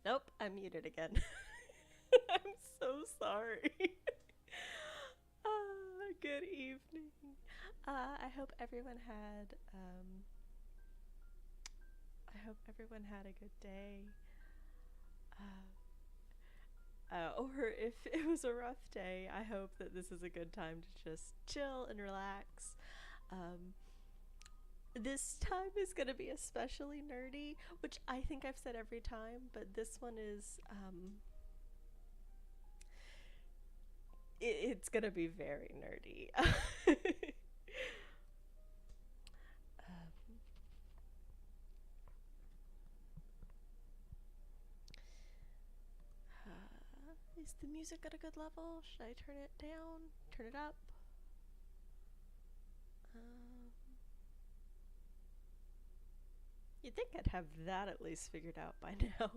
Nope, I'm muted again. I'm so sorry. Good evening. I hope everyone had a good day. Or if it was a rough day, I hope that this is a good time to just chill and relax. Um, this time is going to be especially nerdy, which I think I've said every time, but this one is it's gonna be very nerdy. Is the music at a good level? Should I turn it down? Turn it up? Um, you'd think I'd have that at least figured out by now.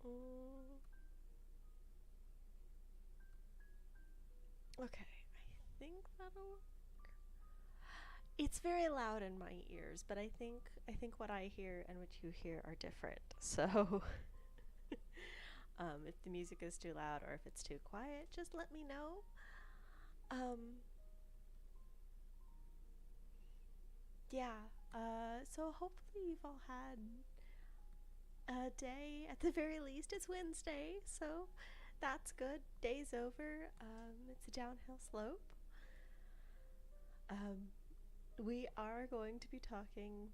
Mm, okay, I think that'll work. It's very loud in my ears, but I think what I hear and what you hear are different. So if the music is too loud or if it's too quiet, just let me know. Um, yeah. So hopefully you've all had a day. At the very least, it's Wednesday, so that's good. Day's over. It's a downhill slope. Um, we are going to be talking.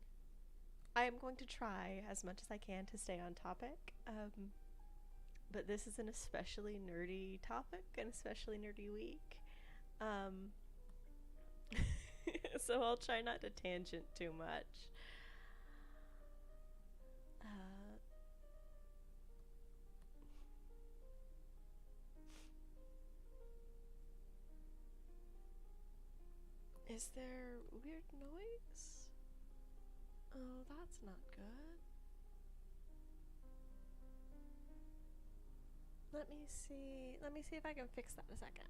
I am going to try as much as I can to stay on topic. But this is an especially nerdy topic, an especially nerdy week. Um, so I'll try not to tangent too much. Uh, is there weird noise? Oh, that's not good. Let me see. Let me see if I can fix that in a second.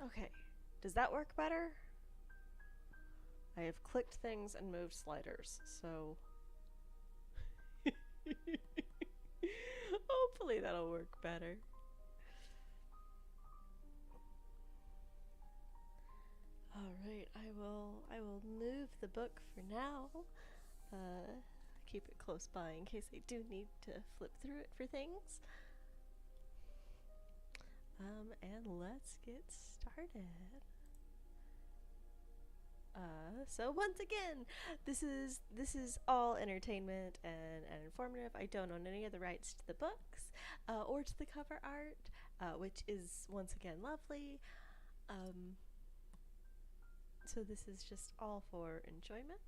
Okay. Does that work better? I have clicked things and moved sliders, so hopefully that'll work better. All right, I will move the book for now. Uh, Keep it close by in case I do need to flip through it for things. And let's get started. So once again, this is all entertainment and informative. I don't own any of the rights to the books or to the cover art, which is once again lovely. Um, so this is just all for enjoyment.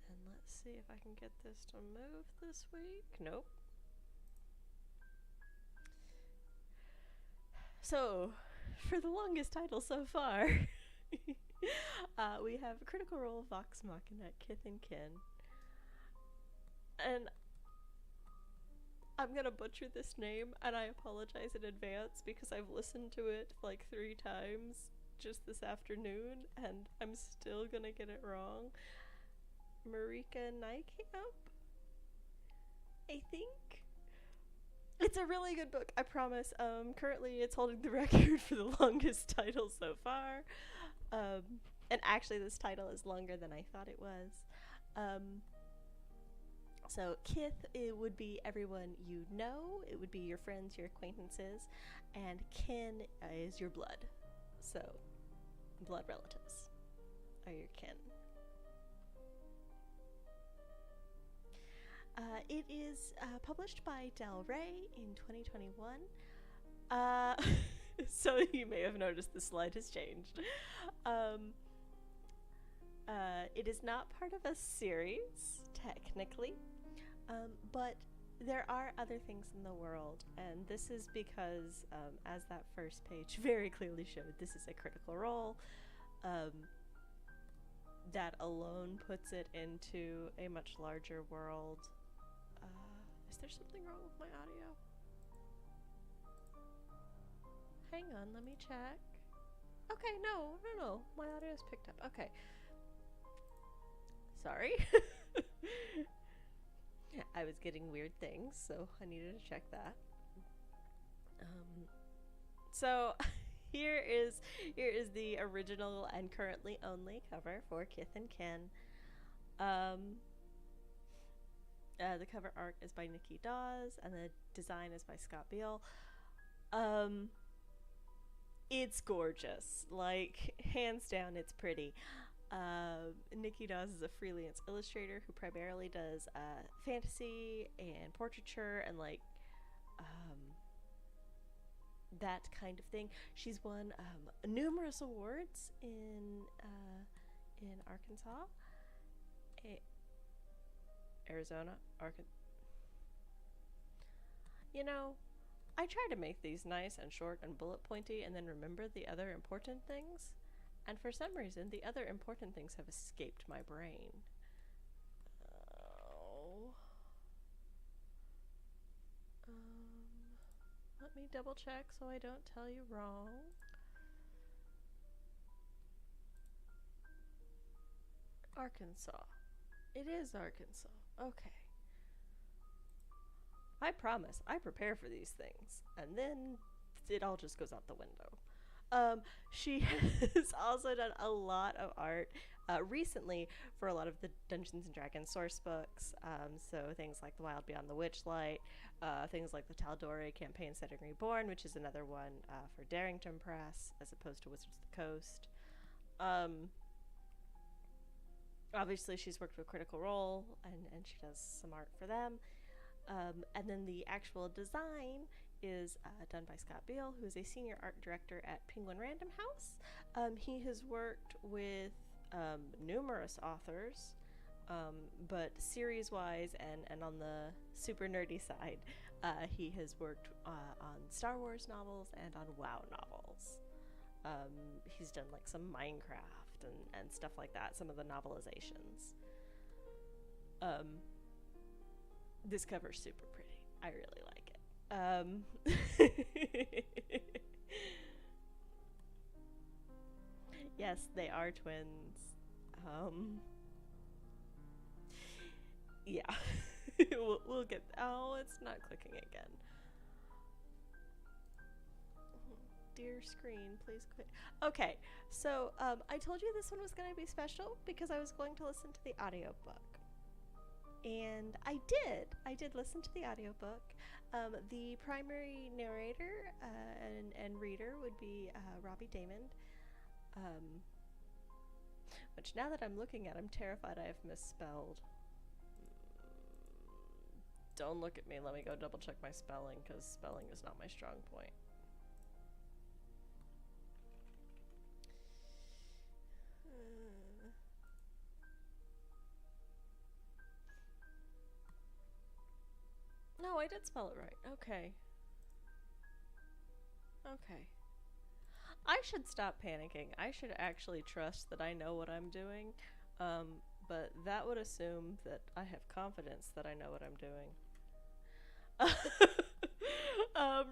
And let's see if I can get this to move this week. Nope. So, for the longest title so far, we have Critical Role Vox Machina, Kith Kin. And I'm gonna butcher this name, and I apologize in advance because I've listened to it like 3 times just this afternoon, and I'm still gonna get it wrong. Marika Nykamp? I think? It's a really good book, I promise. Currently it's holding the record for the longest title so far. And actually this title is longer than I thought it was. So Kith, it would be everyone you know, it would be your friends, your acquaintances, and kin is your blood. So blood relatives are your kin. It is published by Del Rey in 2021. So you may have noticed the slide has changed. It is not part of a series, technically, but there are other things in the world, and this is because, as that first page very clearly showed, this is a critical role. That alone puts it into a much larger world. Is there something wrong with my audio? Hang on, let me check. Okay, no, my audio's picked up. Okay. Sorry. I was getting weird things, so I needed to check that. So here is the original and currently only cover for Kith Kin. The cover art is by Nikki Dawes, and the design is by Scott Beal. It's gorgeous, like hands down, it's pretty. Nikki Dawes is a freelance illustrator who primarily does fantasy and portraiture and like that kind of thing. She's won numerous awards in Arkansas, Arizona, Arkansas. You know, I try to make these nice and short and bullet pointy and then remember the other important things. And for some reason, the other important things have escaped my brain. Oh. Let me double check so I don't tell you wrong. Arkansas. It is Arkansas. Okay. I promise, I prepare for these things, and then it all just goes out the window. She has also done a lot of art recently for a lot of the Dungeons and Dragons source books, so things like The Wild Beyond the Witchlight, things like the Tal'Dorei campaign Setting Reborn, which is another one for Darrington Press, as opposed to Wizards of the Coast. Obviously, she's worked with Critical Role, and she does some art for them. And then the actual design is done by Scott Beal, who is a senior art director at Penguin Random House. He has worked with numerous authors, but series-wise and on the super nerdy side, he has worked on Star Wars novels and on WoW novels. He's done like some Minecraft and stuff like that, some of the novelizations. This cover's super pretty. I really like it. Yes, they are twins. Yeah. we'll get... Oh, it's not clicking again. Dear screen, please quit. Okay, so I told you this one was going to be special because I was going to listen to the audiobook. And I did listen to the audiobook. The primary narrator and reader would be Robbie Damon, which now that I'm looking at, I'm terrified I have misspelled. Don't look at me, let me go double check my spelling, because spelling is not my strong point. No, I did spell it right. Okay. Okay. I should stop panicking. I should actually trust that I know what I'm doing. But that would assume that I have confidence that I know what I'm doing.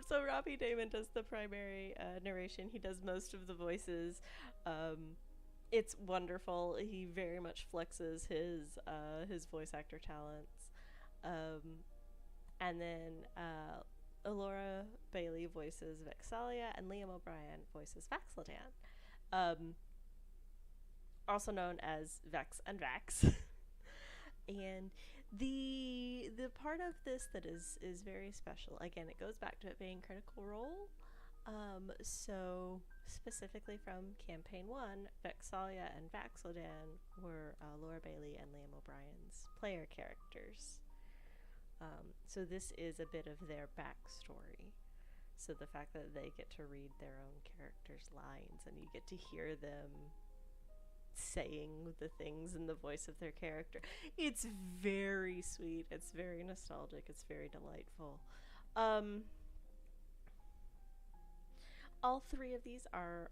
So Robbie Damon does the primary narration. He does most of the voices. It's wonderful. He very much flexes his voice actor talents. And then Elora Bailey voices Vex'ahlia, and Liam O'Brien voices Vax'ildan, also known as Vex and Vax. And the part of this that is very special, again, it goes back to it being Critical Role. So specifically from Campaign 1, Vex'ahlia and Vax'ildan were Laura Bailey and Liam O'Brien's player characters. So this is a bit of their backstory. So the fact that they get to read their own characters' lines and you get to hear them saying the things in the voice of their character, it's very sweet. It's very nostalgic. It's very delightful. All three of these are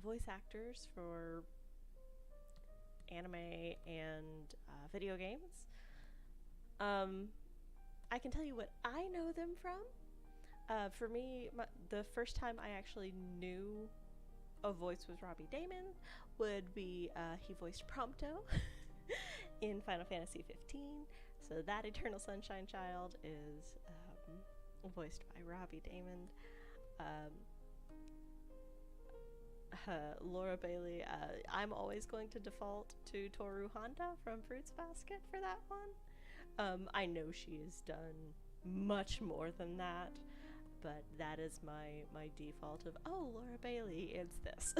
voice actors for anime and video games. I can tell you what I know them from. For me, the first time I actually knew a voice was Robbie Daymond would be he voiced Prompto in Final Fantasy 15. So that Eternal Sunshine Child is voiced by Robbie Daymond. Laura Bailey, I'm always going to default to Toru Honda from Fruits Basket for that one. I know she has done much more than that, but that is my default of, oh, Laura Bailey, it's this.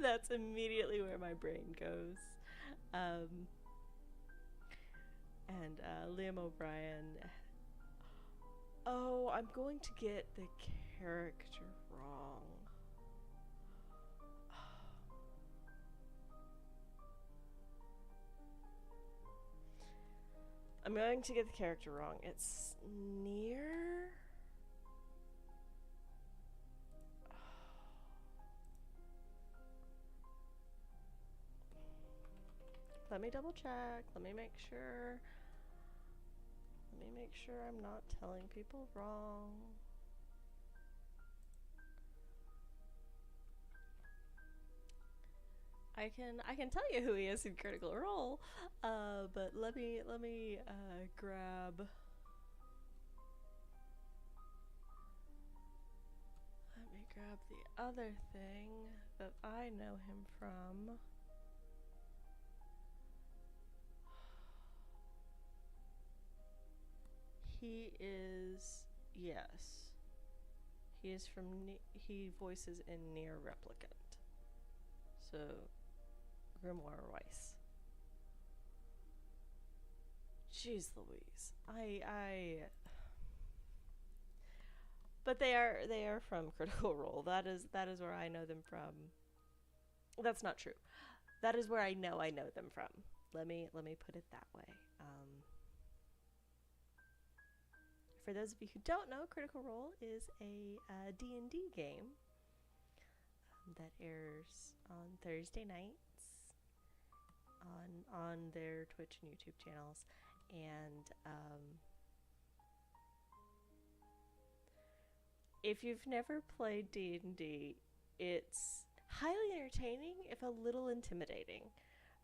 That's immediately where my brain goes. And Liam O'Brien. Oh, I'm going to get the character wrong. I'm going to get the character wrong. It's near. Let me double check. Let me make sure. Let me make sure I'm not telling people wrong. I can tell you who he is in Critical Role, but let me grab. Let me grab the other thing that I know him from. He is, yes. He is from, he voices in Nier Replicant. So, Grimoire Weiss. Jeez Louise. But they are from Critical Role. That is where I know them from. That's not true. That is where I know them from. Let me put it that way. For those of you who don't know, Critical Role is a D&D game that airs on Thursday nights on their Twitch and YouTube channels, and if you've never played D&D, it's highly entertaining, if a little intimidating.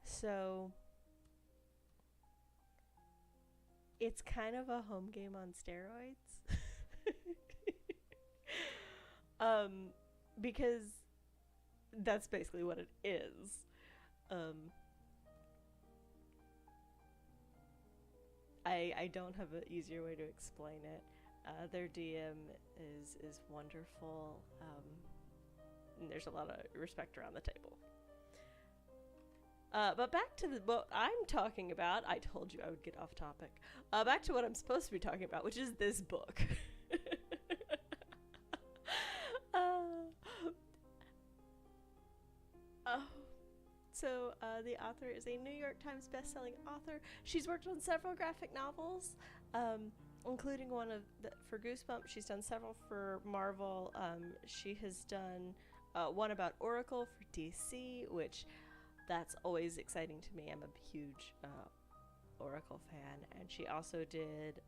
So it's kind of a home game on steroids. Because that's basically what it is. I don't have an easier way to explain it. Their DM is wonderful. And there's a lot of respect around the table. But back to what I'm talking about. I told you I would get off topic. Back to what I'm supposed to be talking about, which is this book. So the author is a New York Times bestselling author. She's worked on several graphic novels, including one for Goosebumps. She's done several for Marvel. She has done one about Oracle for DC, which that's always exciting to me. I'm a huge Oracle fan. And she also did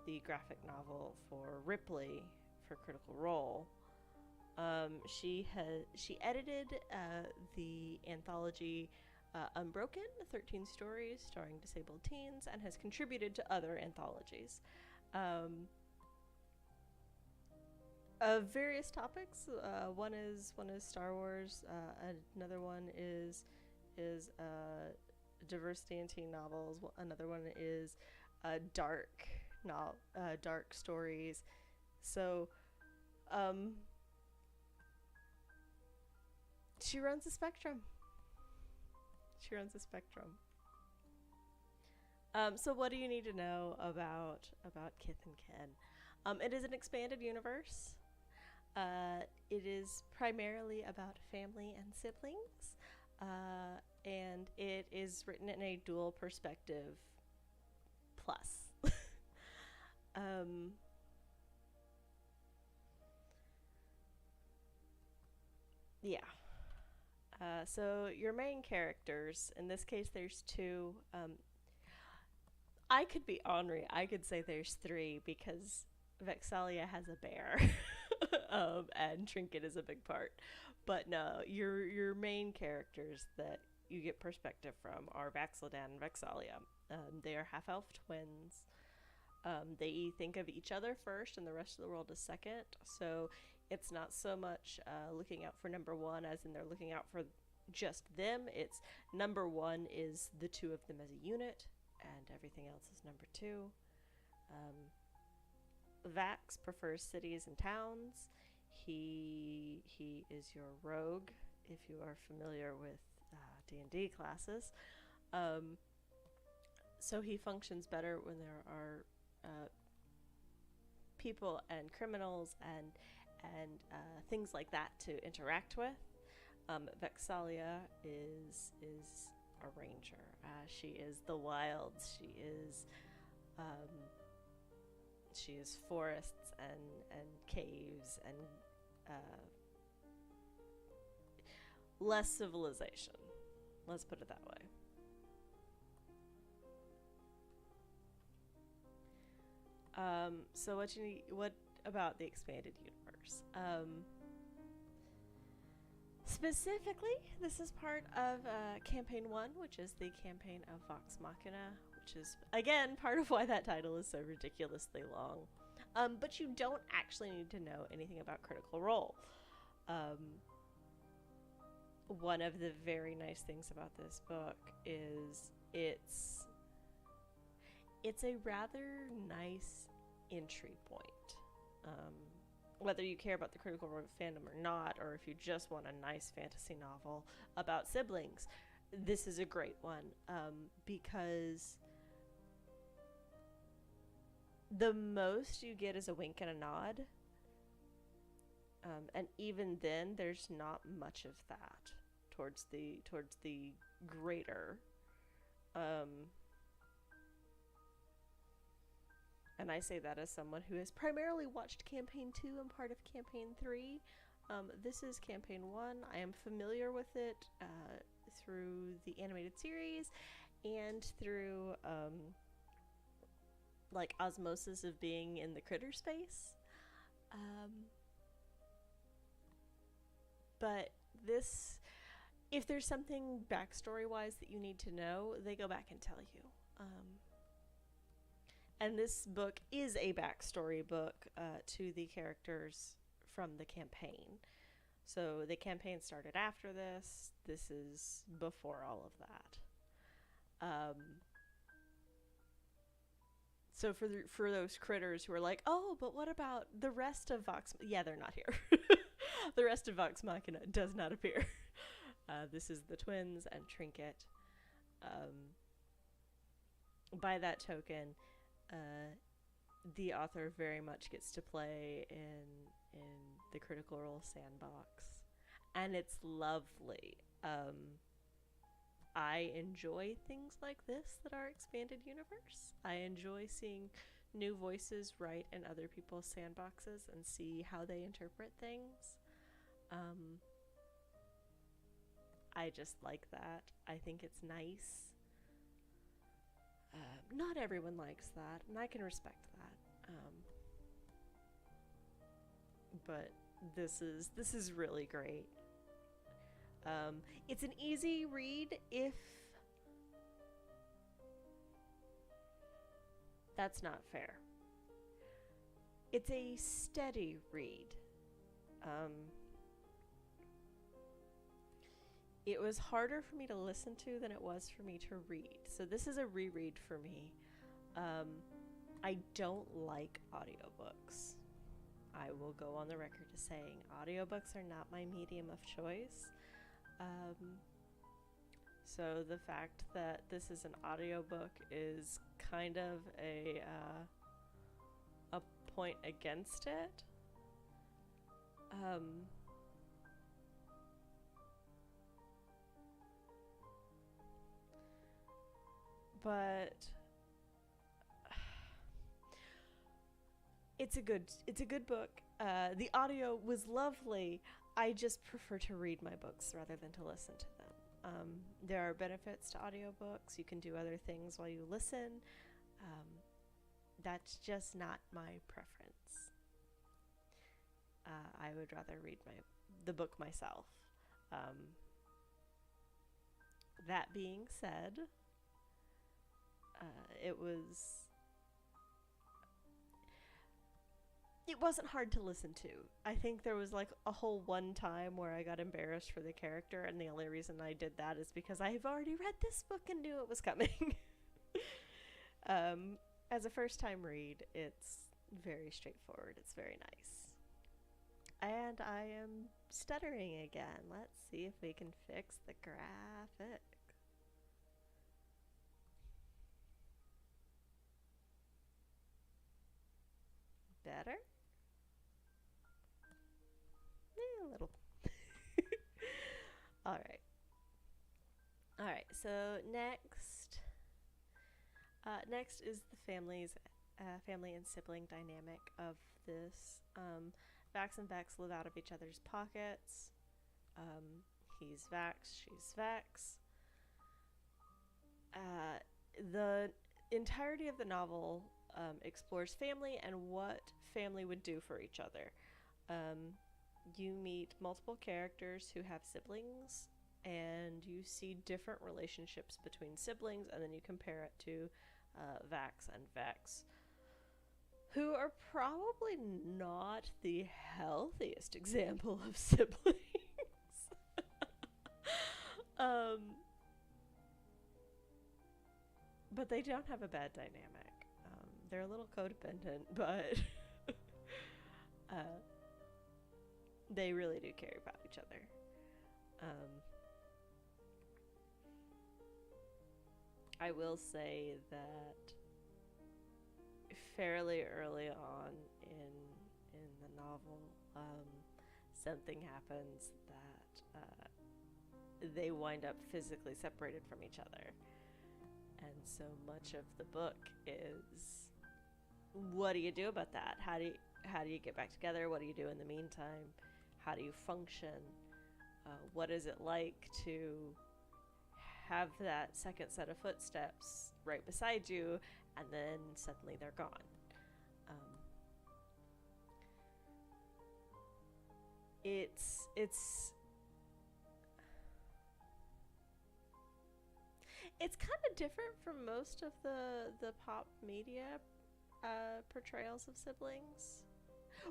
the graphic novel for Ripley for Critical Role. She edited the anthology Unbroken, 13 Stories Starring Disabled Teens, and has contributed to other anthologies. Of various topics. One is Star Wars. Another one is diversity in teen novels. Another one is dark stories. So, she runs a spectrum. So what do you need to know about Kith and Kin? It is an expanded universe. It is primarily about family and siblings, and it is written in a dual perspective plus. um, yeah. So your main characters, in this case, there's two. I could be ornery. I could say there's three because Vexalia has a bear, and Trinket is a big part. But no, your main characters that you get perspective from are Vaxildan and Vexalia. They are half elf twins. They think of each other first and the rest of the world as second. So it's not so much looking out for number one as in they're looking out for just them. It's number one is the two of them as a unit, and everything else is number two. Vax prefers cities and towns. He is your rogue, if you are familiar with D&D classes. So he functions better when there are people and criminals and things like that to interact with. Vexalia is a ranger. She is the wilds. Um, she is forests and caves and less civilization. Let's put it that way. So what about the expanded universe? Specifically, this is part of Campaign 1, which is the campaign of Vox Machina, which is, again, part of why that title is so ridiculously long. But you don't actually need to know anything about Critical Role. One of the very nice things about this book is it's a rather nice entry point. Whether you care about the Critical Role fandom or not, or if you just want a nice fantasy novel about siblings, this is a great one, because the most you get is a wink and a nod, and even then there's not much of that towards the greater, and I say that as someone who has primarily watched Campaign 2 and part of Campaign 3. This is Campaign 1. I am familiar with it through the animated series and through like osmosis of being in the critter space. But this, if there's something backstory-wise that you need to know, they go back and tell you. And this book is a backstory book to the characters from the campaign. So the campaign started after this. This is before all of that. So for those critters who are like, oh, but what about the rest of Vox? Yeah, they're not here. The rest of Vox Machina does not appear. This is the twins and Trinket. By that token, the author very much gets to play in the Critical Role sandbox, and it's lovely. I enjoy things like this that are expanded universe. I enjoy seeing new voices write in other people's sandboxes and see how they interpret things. I just like that. I think it's nice. Not everyone likes that, and I can respect that. But this is really great. It's an easy read if that's not fair. It's a steady read. It was harder for me to listen to than it was for me to read. So this is a reread for me. I don't like audiobooks. I will go on the record as saying audiobooks are not my medium of choice. So the fact that this is an audiobook is kind of a point against it. But it's a good book. The audio was lovely. I just prefer to read my books rather than to listen to them. There are benefits to audiobooks. You can do other things while you listen. That's just not my preference. I would rather read the book myself. That being said, it wasn't hard to listen to. I think there was like a whole one time where I got embarrassed for the character, and the only reason I did that is because I've already read this book and knew it was coming. As a first time read, it's very straightforward. It's very nice. And I am stuttering again. Let's see if we can fix the graphic. Better? A little. Alright. Alright, so next is the family and sibling dynamic of this. Vax and Vex live out of each other's pockets. He's Vax, she's Vex. The entirety of the novel explores family and what family would do for each other. You meet multiple characters who have siblings, and you see different relationships between siblings, and then you compare it to Vax and Vex, who are probably not the healthiest example of siblings. But they don't have a bad dynamic. They're a little codependent, but they really do care about each other. I will say that fairly early on in the novel, something happens that they wind up physically separated from each other. And so much of the book is, what do you do about that? How do you get back together? What do you do in the meantime? How do you function? What is it like to have that second set of footsteps right beside you, and then suddenly they're gone? It's kind of different from most of the pop media portrayals of siblings,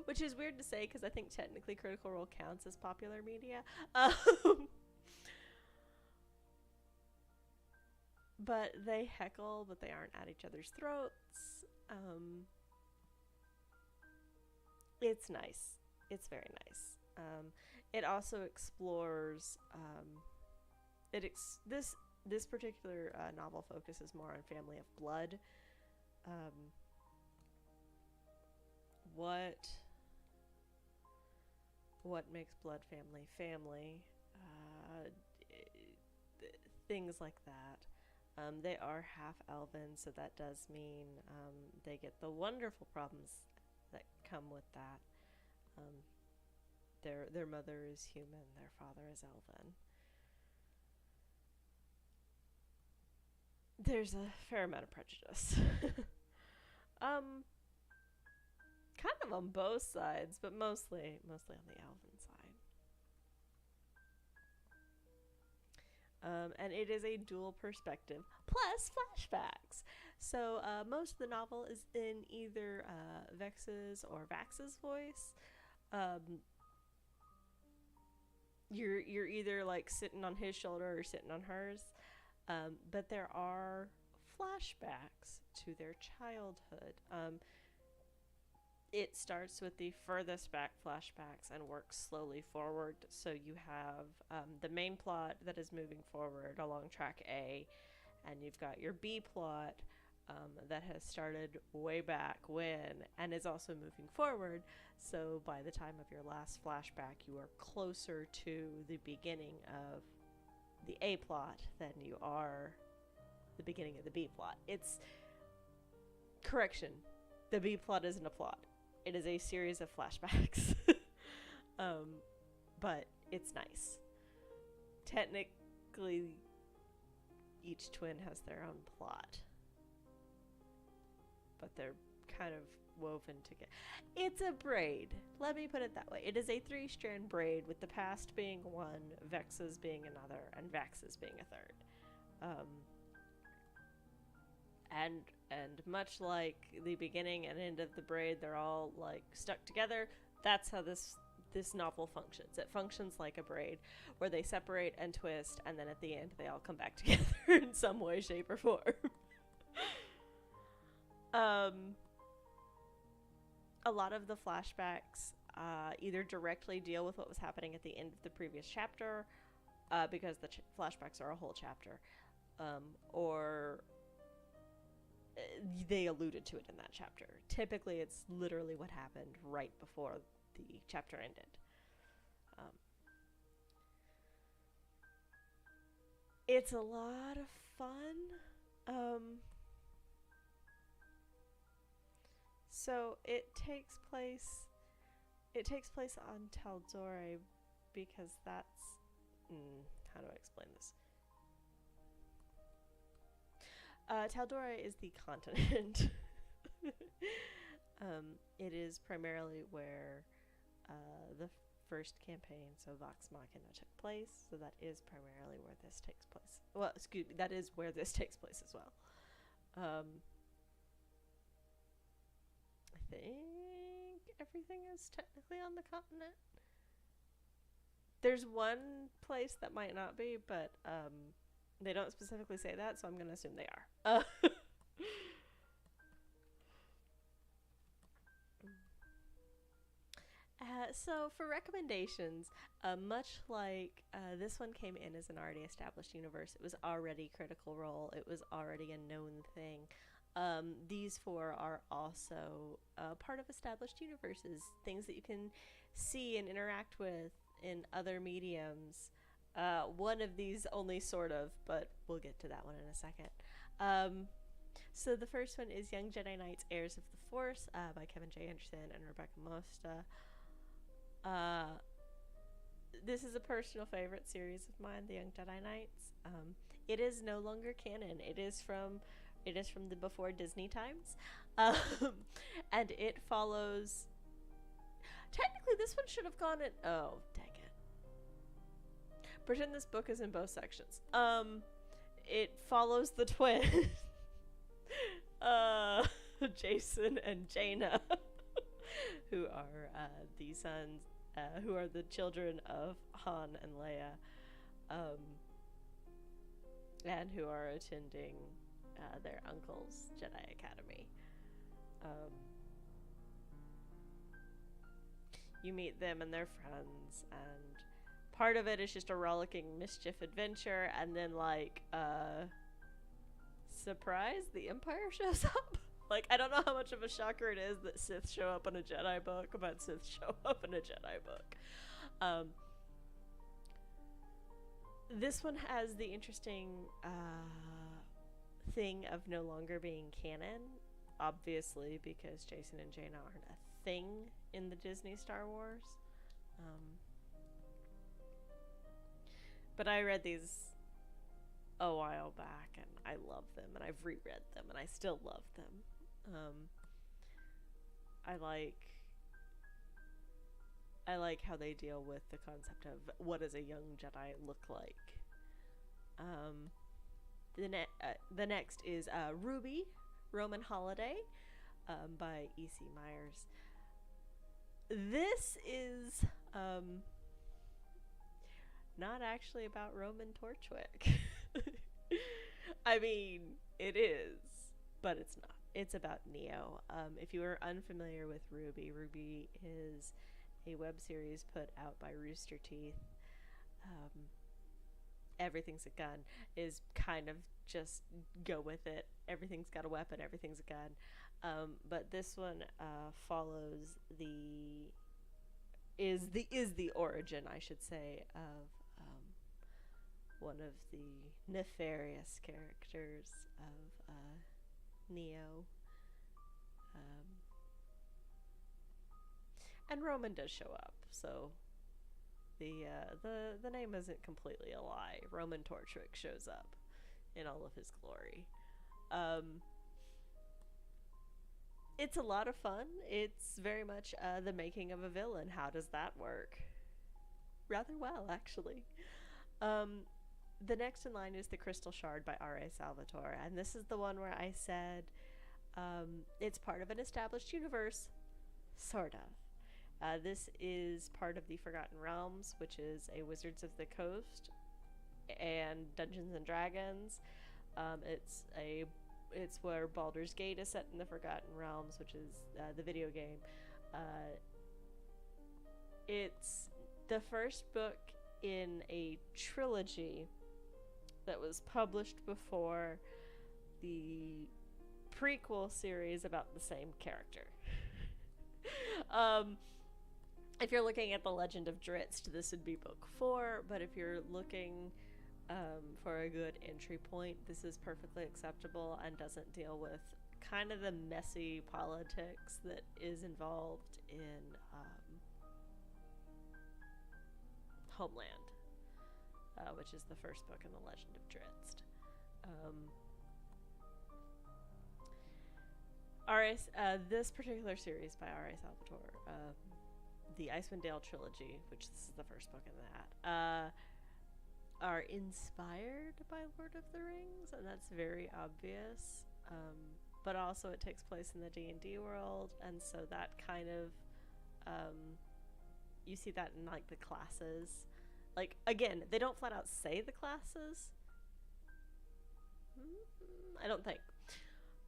which is weird to say because I think technically Critical Role counts as popular media. But they heckle, but they aren't at each other's throats. It's nice. It's very nice. It also explores this particular novel focuses more on family of blood. What makes blood family? Things like that. They are half elven, so that does mean they get the wonderful problems that come with that. Their mother is human, their father is elven. There's a fair amount of prejudice. Kind of on both sides, but mostly on the elven side. And it is a dual perspective, plus flashbacks. So most of the novel is in either Vex's or Vax's voice. You're either like sitting on his shoulder or sitting on hers. But there are flashbacks to their childhood. it starts with the furthest back flashbacks and works slowly forward. So you have the main plot that is moving forward along track A, and you've got your B plot that has started way back when and is also moving forward. So by the time of your last flashback, you are closer to the beginning of the A plot than you are the beginning of the B plot. It's correction. The B plot isn't a plot. It is a series of flashbacks. But it's nice. Technically, each twin has their own plot. But they're kind of woven together. It's a braid. Let me put it that way. It is a 3-strand braid, with the past being one, Vex's being another, and Vax's being a third. And much like the beginning and end of the braid, they're all like stuck together. That's how this novel functions. It functions like a braid, where they separate and twist, and then at the end they all come back together in some way, shape, or form. A lot of the flashbacks either directly deal with what was happening at the end of the previous chapter, because the flashbacks are a whole chapter, or they alluded to it in that chapter. Typically, it's literally what happened right before the chapter ended. It's a lot of fun. So it takes place on Taldore, because that's how do I explain this? Taldora is the continent. It is primarily where the first campaign, so Vox Machina, took place. So that is primarily where this takes place. Well, excuse me, that is where this takes place as well. I think everything is technically on the continent. There's one place that might not be, but they don't specifically say that, so I'm going to assume they are. So for recommendations, much like this one came in as an already established universe, it was already Critical Role, it was already a known thing. These 4 are also part of established universes, things that you can see and interact with in other mediums. One of these only sort of, but we'll get to that one in a second. So the first one is Young Jedi Knights Heirs of the Force by Kevin J. Anderson and Rebecca Mosta. This is a personal favorite series of mine, the Young Jedi Knights. It is no longer canon. It is from the before Disney times. And it follows... Technically, this one should have gone in... Oh, dang it. Pretend this book is in both sections. It follows the twins. Jason and Jaina. Who are the sons... who are the children of Han and Leia. And who are attending... their uncle's Jedi Academy. You meet them and their friends, and part of it is just a rollicking mischief adventure, and then surprise, the Empire shows up. I don't know how much of a shocker it is that Sith show up in a Jedi book, but Sith show up in a Jedi book. This one has the interesting thing of no longer being canon, obviously, because Jason and Jaina aren't a thing in the Disney Star Wars. But I read these a while back, and I love them, and I've reread them, and I still love them. I like how they deal with the concept of what does a young Jedi look like. The next is Ruby, Roman Holiday, by E.C. Myers. This is not actually about Roman Torchwick. I mean, it is, but it's not. it's about Neo. If you are unfamiliar with Ruby, Ruby is a web series put out by Rooster Teeth. Um, Everything's a gun is kind of just go with it. Everything's got a weapon. Everything's a gun. But this one follows the origin, I should say, of one of the nefarious characters of Neo. Um, and Roman does show up, so the name isn't completely a lie. Roman Torchwick shows up in all of his glory. It's a lot of fun. It's very much the making of a villain. How does that work? Rather well, actually. The next in line is The Crystal Shard by R.A. Salvatore, and this is the one where I said it's part of an established universe, sort of. This is part of the Forgotten Realms, which is a Wizards of the Coast and Dungeons and Dragons. It's where Baldur's Gate is set in the Forgotten Realms, which is the video game. It's the first book in a trilogy that was published before the prequel series about the same character. If you're looking at The Legend of Drizzt, this would be book 4, but if you're looking for a good entry point, this is perfectly acceptable and doesn't deal with kind of the messy politics that is involved in Homeland, which is the first book in The Legend of Drizzt. This particular series by R.A. Salvatore, the Icewind Dale trilogy, which this is the first book in that, are inspired by Lord of the Rings, and that's very obvious. But also it takes place in the D&D world, and so that kind of you see that in like the classes. Like, again, they don't flat out say the classes. I don't think.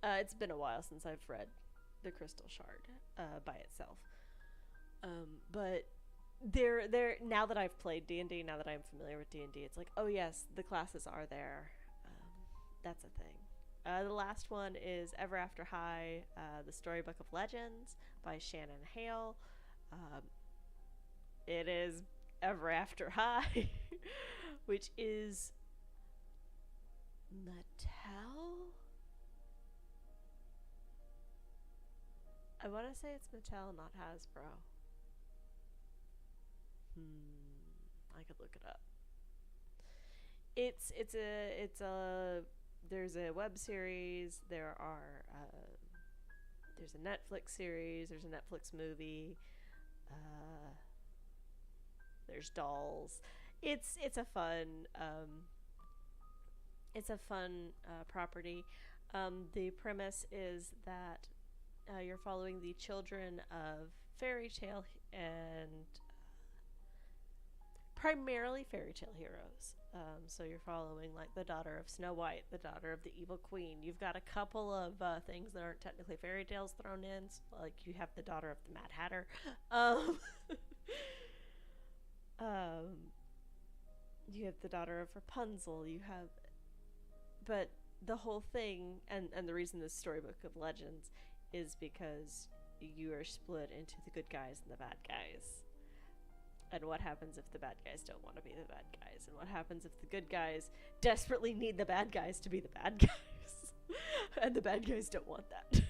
It's been a while since I've read The Crystal Shard by itself. But they're now that I've played D&D, now that I'm familiar with D&D, it's like, oh yes, the classes are there. That's a thing. The last one is Ever After High, the Storybook of Legends by Shannon Hale. It is Ever After High, which is Mattel? I want to say it's Mattel, not Hasbro. I could look it up. It's a there's a web series. There's a Netflix series. There's a Netflix movie. There's dolls. It's a fun property. The premise is that you're following the children of fairy tale and primarily fairy tale heroes. So you're following like the daughter of Snow White, the daughter of the Evil Queen. You've got a couple of things that aren't technically fairy tales thrown in. So, like you have the daughter of the Mad Hatter. You have the daughter of Rapunzel. But the whole thing, and the reason this Storybook of Legends is because you are split into the good guys and the bad guys. And what happens if the bad guys don't want to be the bad guys? And what happens if the good guys desperately need the bad guys to be the bad guys? And the bad guys don't want that.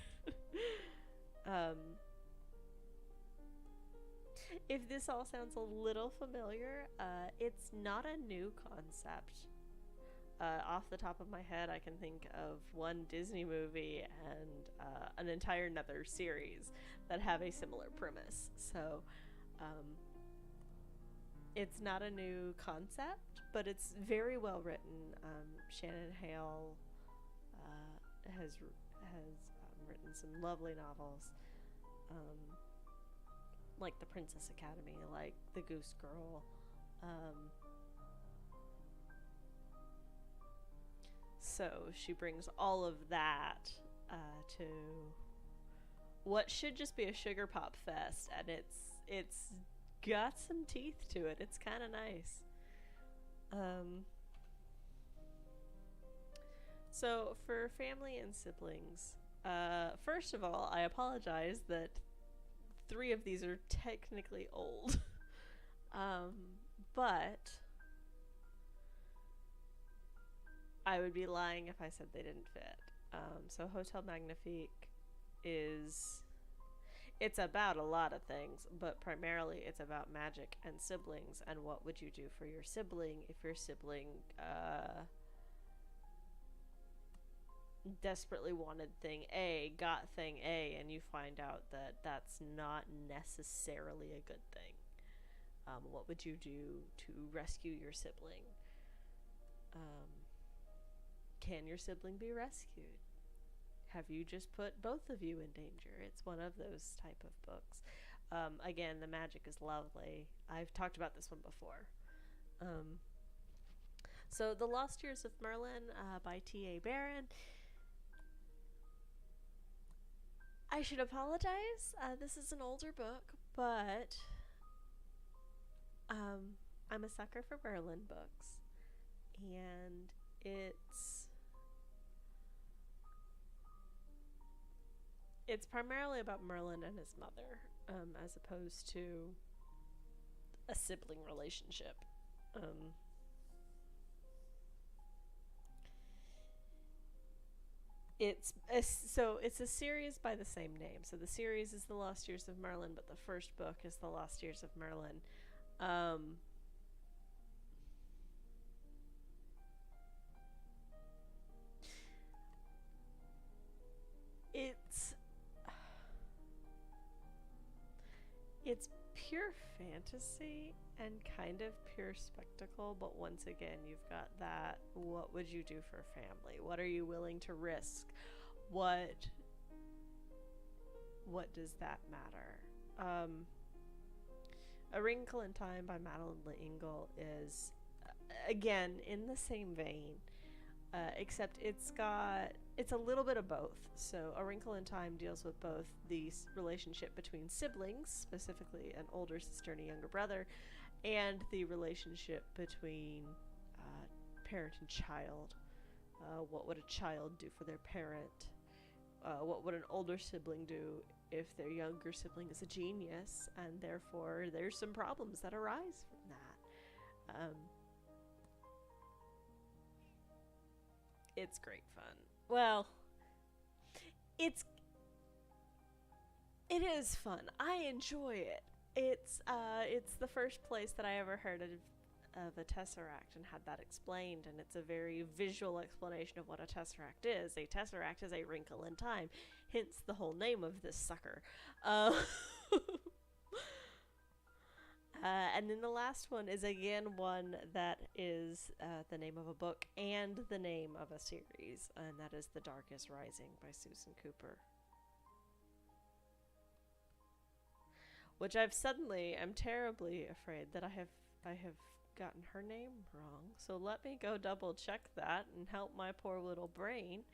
If this all sounds a little familiar, it's not a new concept. Off the top of my head, I can think of one Disney movie and an entire another series that have a similar premise. So, it's not a new concept, but it's very well written. Shannon Hale has written some lovely novels, like The Princess Academy, like The Goose Girl. So she brings all of that to what should just be a sugar pop fest, and it's got some teeth to it. It's kind of nice. So for family and siblings, first of all, I apologize that 3 of these are technically old. But I would be lying if I said they didn't fit. So Hotel Magnifique it's about a lot of things, but primarily it's about magic and siblings, and what would you do for your sibling if your sibling desperately wanted thing A, got thing A, and you find out that that's not necessarily a good thing. What would you do to rescue your sibling? Can your sibling be rescued? Have you just put both of you in danger? It's one of those type of books. Again, the magic is lovely. I've talked about this one before. So The Lost Years of Merlin by T.A. Barron. I should apologize. This is an older book, but I'm a sucker for Merlin books, and it's primarily about Merlin and his mother, as opposed to a sibling relationship. It's a series by the same name. So the series is The Lost Years of Merlin, but the first book is The Lost Years of Merlin. It's pure fantasy and kind of pure spectacle, but once again, you've got that, what would you do for family? What are you willing to risk? What does that matter? A Wrinkle in Time by Madeline L'Engle is, again, in the same vein, except it's a little bit of both. So A Wrinkle in Time deals with both the relationship between siblings, specifically an older sister and a younger brother, and the relationship between parent and child. What would a child do for their parent? What would an older sibling do if their younger sibling is a genius, and therefore there's some problems that arise from that. It's great fun. Well, it is fun. I enjoy it. It's the first place that I ever heard of a tesseract and had that explained, and it's a very visual explanation of what a tesseract is. A tesseract is a wrinkle in time, hence the whole name of this sucker. And then the last one is again one that is the name of a book and the name of a series, and that is The Dark is Rising by Susan Cooper. Which I'm terribly afraid that I have gotten her name wrong. So let me go double check that and help my poor little brain.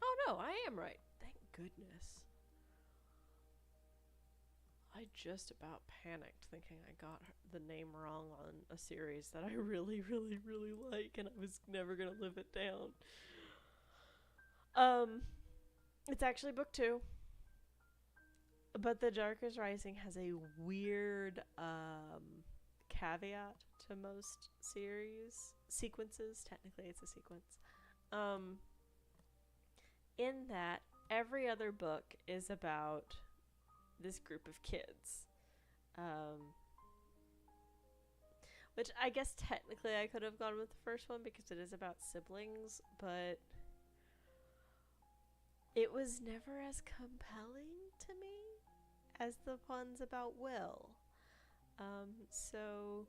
Oh no, I am right. Thank goodness. I just about panicked thinking I got the name wrong on a series that I really, really, really like, and I was never gonna live it down. It's actually book 2. But The Dark is Rising has a weird caveat to most sequences. Technically it's a sequence. In that every other book is about this group of kids. Which I guess technically I could have gone with the first one because it is about siblings, but it was never as compelling to me as the ones about Will. So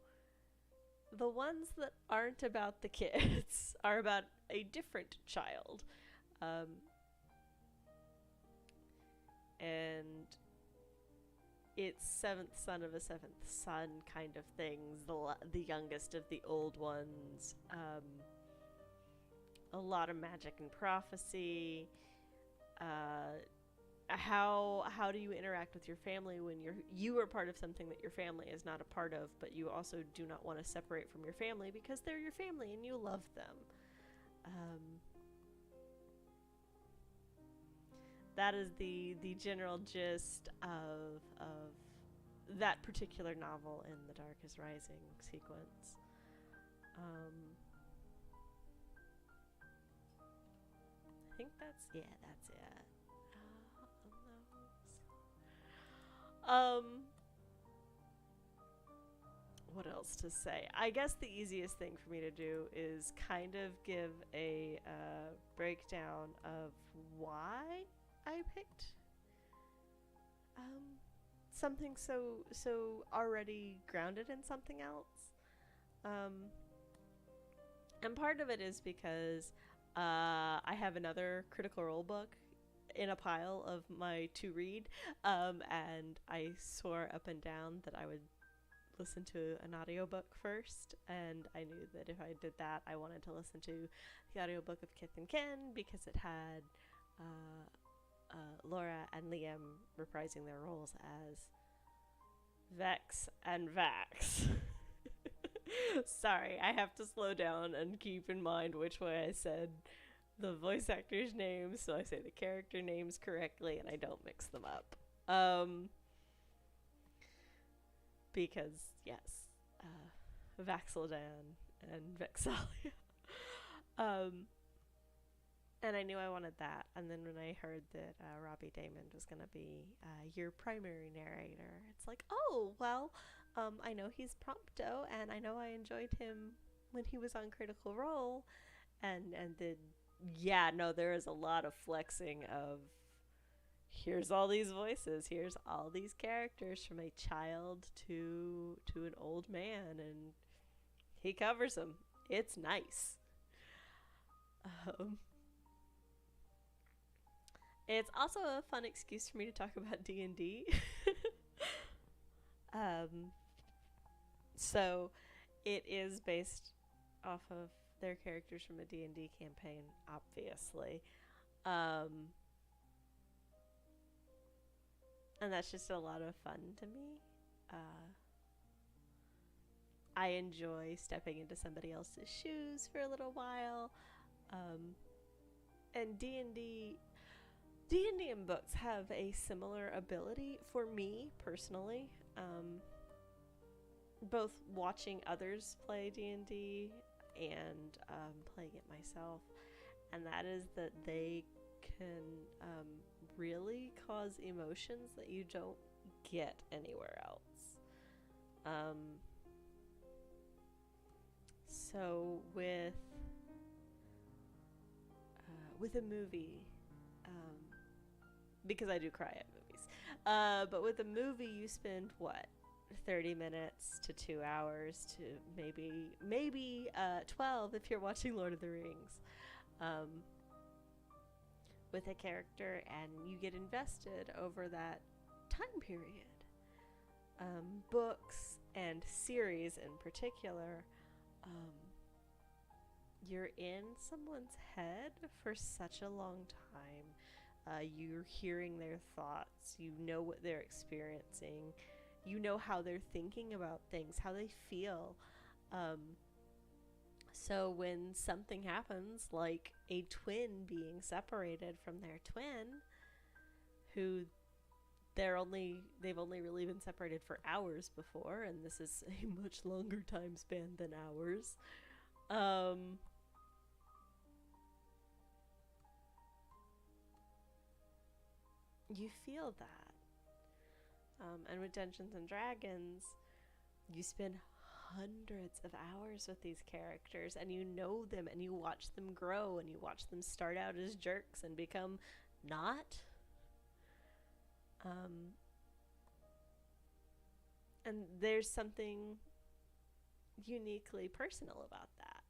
the ones that aren't about the kids are about a different child. And it's seventh son of a seventh son kind of things, the youngest of the old ones. A lot of magic and prophecy. How do you interact with your family when you are part of something that your family is not a part of, but you also do not want to separate from your family because they're your family and you love them. That is the general gist of that particular novel in the Dark is Rising sequence. I think that's it. What else to say? I guess the easiest thing for me to do is kind of give a breakdown of why I picked something so already grounded in something else. And part of it is because I have another Critical Role book in a pile of my to read, and I swore up and down that I would listen to an audiobook first, and I knew that if I did that, I wanted to listen to the audiobook of Kith Kin because it had Laura and Liam reprising their roles as Vex and Vax. Sorry, I have to slow down and keep in mind which way I said the voice actors' names, so I say the character names correctly and I don't mix them up. Because, yes, Vaxildan and Vexalia. And I knew I wanted that. And then when I heard that Robbie Daymond was going to be your primary narrator, it's like, oh, well, I know he's Prompto, and I know I enjoyed him when he was on Critical Role. And then, yeah, no, there is a lot of flexing of, here's all these voices, here's all these characters from a child to an old man, and he covers them. It's nice. It's also a fun excuse for me to talk about D&D. So it is based off of their characters from a D&D campaign, obviously. And that's just a lot of fun to me. I enjoy stepping into somebody else's shoes for a little while. And D&D and books have a similar ability for me personally. Both watching others play D&D and playing it myself, and that is that they can really cause emotions that you don't get anywhere else. So with a movie, because I do cry at movies, but with a movie you spend what, 30 minutes to 2 hours to maybe 12 if you're watching Lord of the Rings, with a character, and you get invested over that time period. Books and series in particular, you're in someone's head for such a long time. You're hearing their thoughts. You know what they're experiencing. You know how they're thinking about things, how they feel. So when something happens, like a twin being separated from their twin, who they've only really been separated for hours before, and this is a much longer time span than hours. You feel that. And with Dungeons and Dragons, you spend hundreds of hours with these characters, and you know them, and you watch them grow, and you watch them start out as jerks and become not. And there's something uniquely personal about that.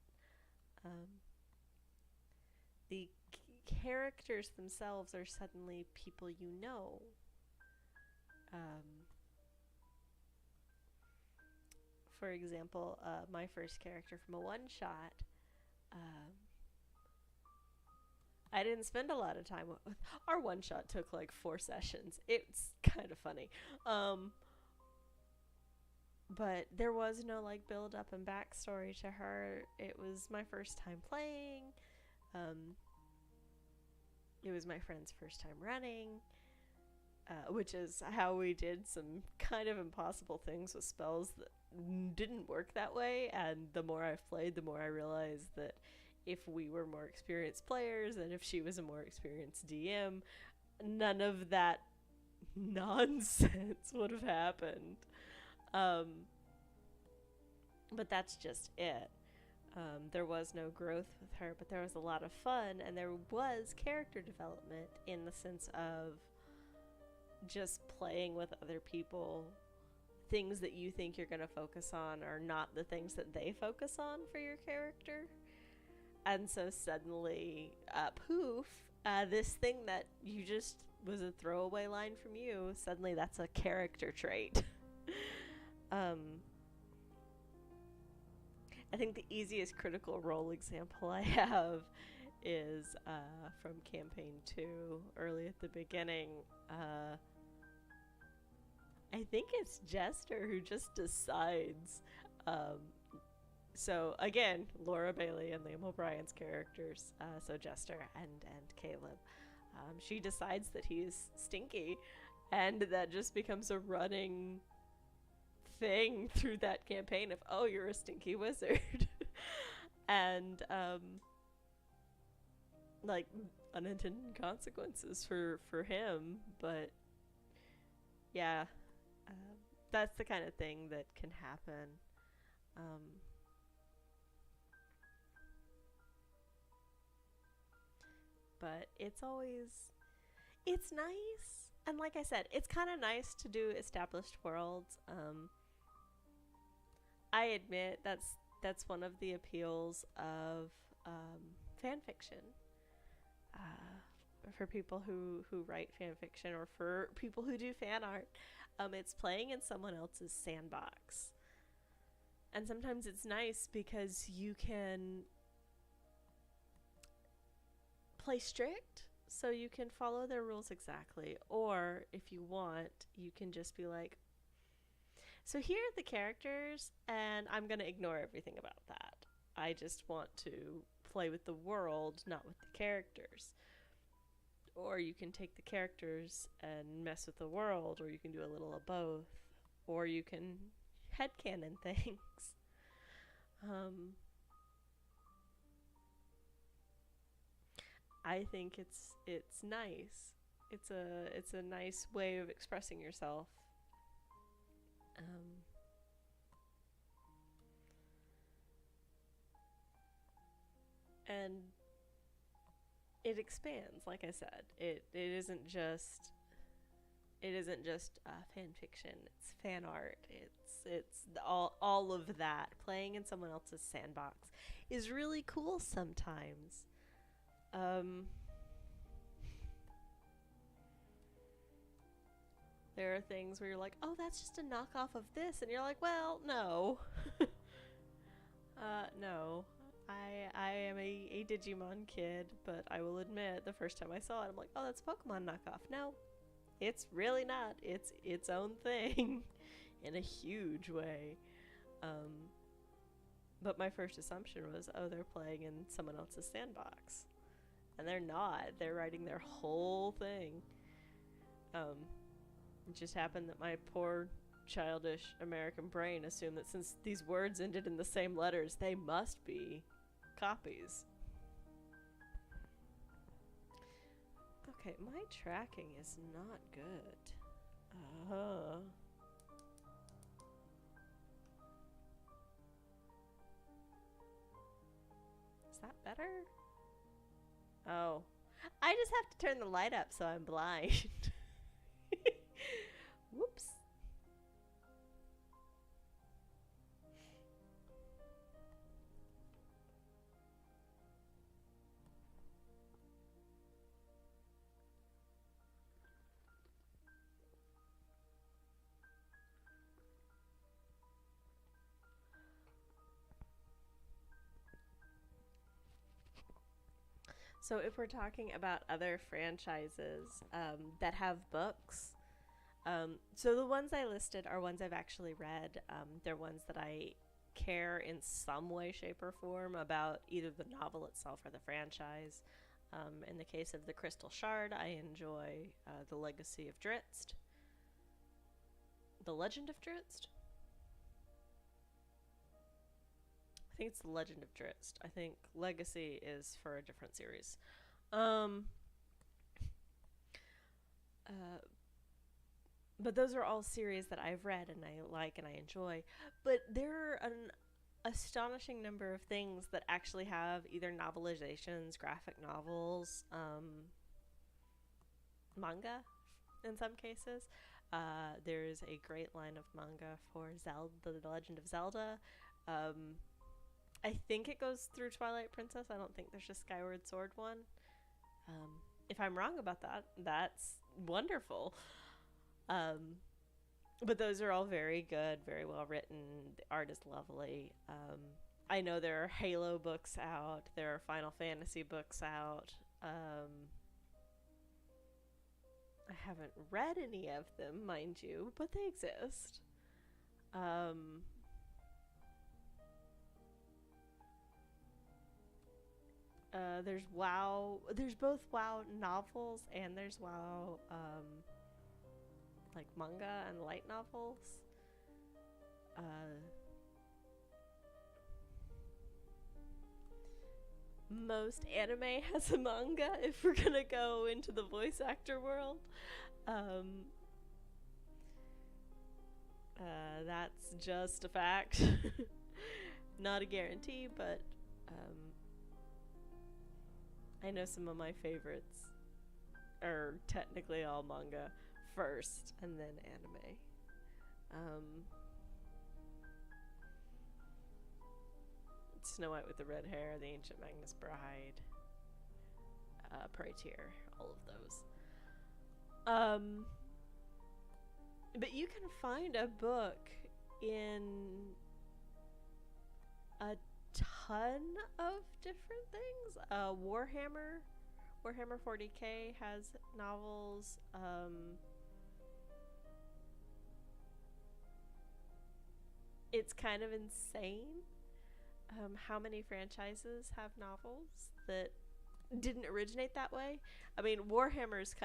The characters themselves are suddenly people you know. for example, my first character from a one-shot, um, I didn't spend a lot of time with. Our one-shot took like 4 sessions. It's kind of funny. Um, but there was no like build up and backstory to her. It was my first time playing. Um, it was my friend's first time running, which is how we did some kind of impossible things with spells that didn't work that way. And the more I've played, the more I realized that if we were more experienced players and if she was a more experienced DM, none of that nonsense would have happened. Um, but that's just it. There was no growth with her, but there was a lot of fun, and there was character development in the sense of just playing with other people. Things that you think you're going to focus on are not the things that they focus on for your character. And so suddenly, poof, this thing that you just was a throwaway line from you, suddenly that's a character trait. I think the easiest critical role example I have is from campaign 2, early at the beginning. I think it's Jester who just decides. So again, Laura Bailey and Liam O'Brien's characters, so Jester and Caleb. She decides that he's stinky, and that just becomes a running thing through that campaign of, oh, you're a stinky wizard. And like unintended consequences for him, but yeah, that's the kind of thing that can happen. But it's nice, and like I said, it's kind of nice to do established worlds. I admit that's one of the appeals of fan fiction. For people who write fan fiction, or for people who do fan art, it's playing in someone else's sandbox. And sometimes it's nice because you can play strict, so you can follow their rules exactly. Or if you want, you can just be like, so here are the characters, and I'm going to ignore everything about that. I just want to play with the world, not with the characters. Or you can take the characters and mess with the world, or you can do a little of both. Or you can headcanon things. I think it's nice. It's a nice way of expressing yourself. And it expands, like I said. It isn't just fan fiction. It's fan art. It's all of that. Playing in someone else's sandbox is really cool sometimes. There are things where you're like, oh, that's just a knockoff of this, and you're like, well, no. No. I am a Digimon kid, but I will admit, the first time I saw it, I'm like, oh, that's a Pokemon knockoff. No, it's really not. It's its own thing in a huge way. But my first assumption was, oh, they're playing in someone else's sandbox. And they're not. They're writing their whole thing. It just happened that my poor childish American brain assumed that since these words ended in the same letters, they must be copies. Okay, my tracking is not good. Is that better? Oh. I just have to turn the light up so I'm blind. Whoops. So if we're talking about other franchises that have books, so the ones I listed are ones I've actually read. They're ones that I care in some way, shape, or form about either the novel itself or the franchise. In the case of The Crystal Shard, I enjoy The Legacy of Drizzt. The Legend of Drizzt? I think it's The Legend of Drizzt. I think Legacy is for a different series. But those are all series that I've read and I like and I enjoy. But there are an astonishing number of things that actually have either novelizations, graphic novels, manga in some cases. There's a great line of manga for Zelda, The Legend of Zelda. I think it goes through Twilight Princess. I don't think there's a Skyward Sword one. If I'm wrong about that, that's wonderful. But those are all very good, very well written. The art is lovely. I know there are Halo books out. There are Final Fantasy books out. I haven't read any of them, mind you, but they exist. There's WoW. There's both WoW novels and there's WoW, like manga and light novels. Most anime has a manga if we're gonna go into the voice actor world. That's just a fact. Not a guarantee, but I know some of my favorites are technically all manga first and then anime. Snow White with the Red Hair, The Ancient Magnus Bride, Praetor, all of those. But you can find a book in a ton of different things. Warhammer 40K has novels. It's kind of insane how many franchises have novels that didn't originate that way. I mean, Warhammer's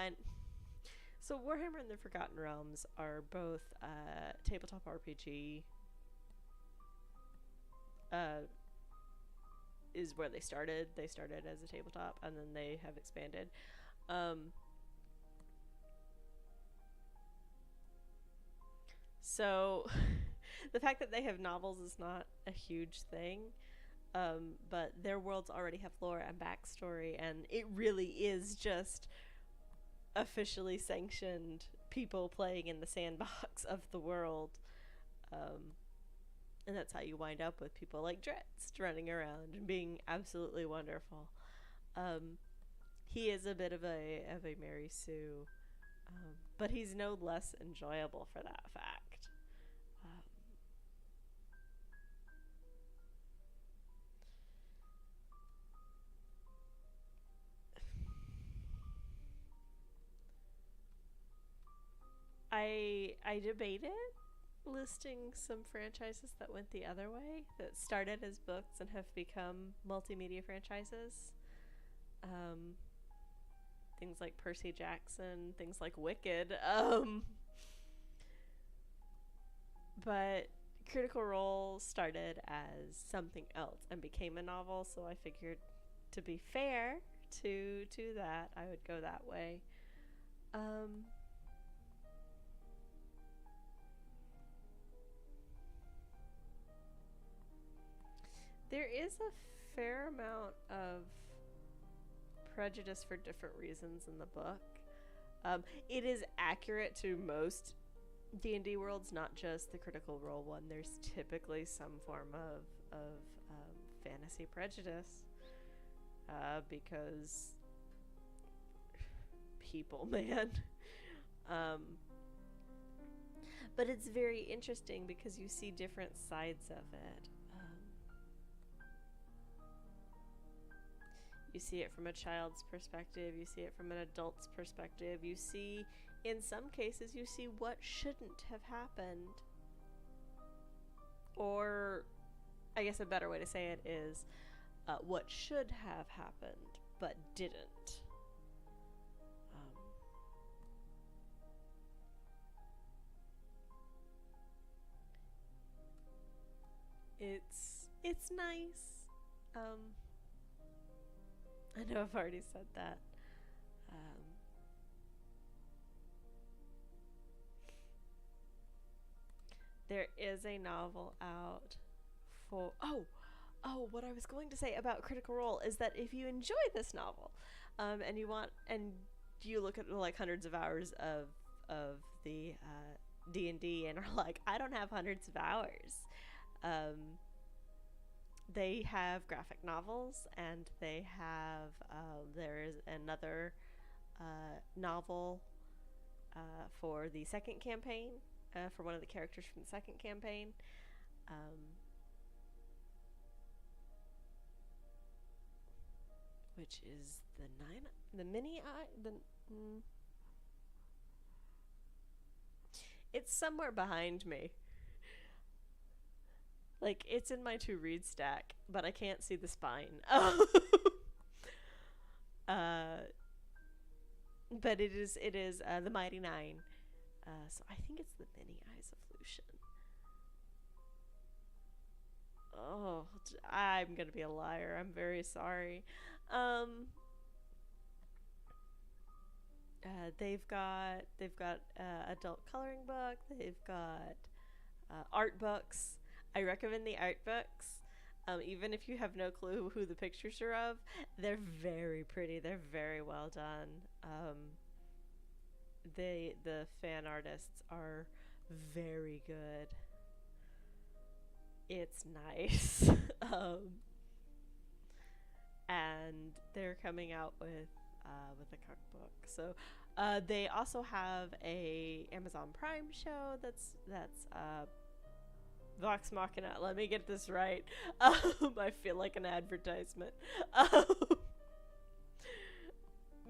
so Warhammer and the Forgotten Realms are both tabletop RPG. Is where they started. They started as a tabletop and then they have expanded. So the fact that they have novels is not a huge thing. But their worlds already have lore and backstory, and it really is just officially sanctioned people playing in the sandbox of the world. And that's how you wind up with people like Drizzt running around and being absolutely wonderful. He is a bit of a Mary Sue, but he's no less enjoyable for that fact. I debated listing some franchises that went the other way, that started as books and have become multimedia franchises. Things like Percy Jackson, things like Wicked. But Critical Role started as something else and became a novel, so I figured, to be fair to that, I would go that way. There is a fair amount of prejudice for different reasons in the book. It is accurate to most D&D worlds, not just the Critical Role one. There's typically some form of fantasy prejudice, because people, man. But it's very interesting because you see different sides of it. You You see it from a child's perspective, you see it from an adult's perspective, you see, in some cases, you see what shouldn't have happened. Or, I guess a better way to say it is, what should have happened, but didn't. It's nice. I know I've already said that. There is a novel out for what I was going to say about Critical Role is that if you enjoy this novel, and you look at like hundreds of hours of the D&D and are like, I don't have hundreds of hours. They have graphic novels, and they have there is another novel for the second campaign, for one of the characters from the second campaign. Which is the mini eye. It's somewhere behind me. Like, it's in my to-read stack, but I can't see the spine. But it is the Mighty Nine. So I think it's the Many Eyes of Lucian. Oh, I'm gonna be a liar. I'm very sorry. They've got adult coloring book. They've got art books. I recommend the art books. Even if you have no clue who the pictures are of, they're very pretty. They're very well done. The fan artists are very good. It's nice. And they're coming out with a cookbook. So they also have a Amazon Prime show that's Vox Machina. Let me get this right. I feel like an advertisement.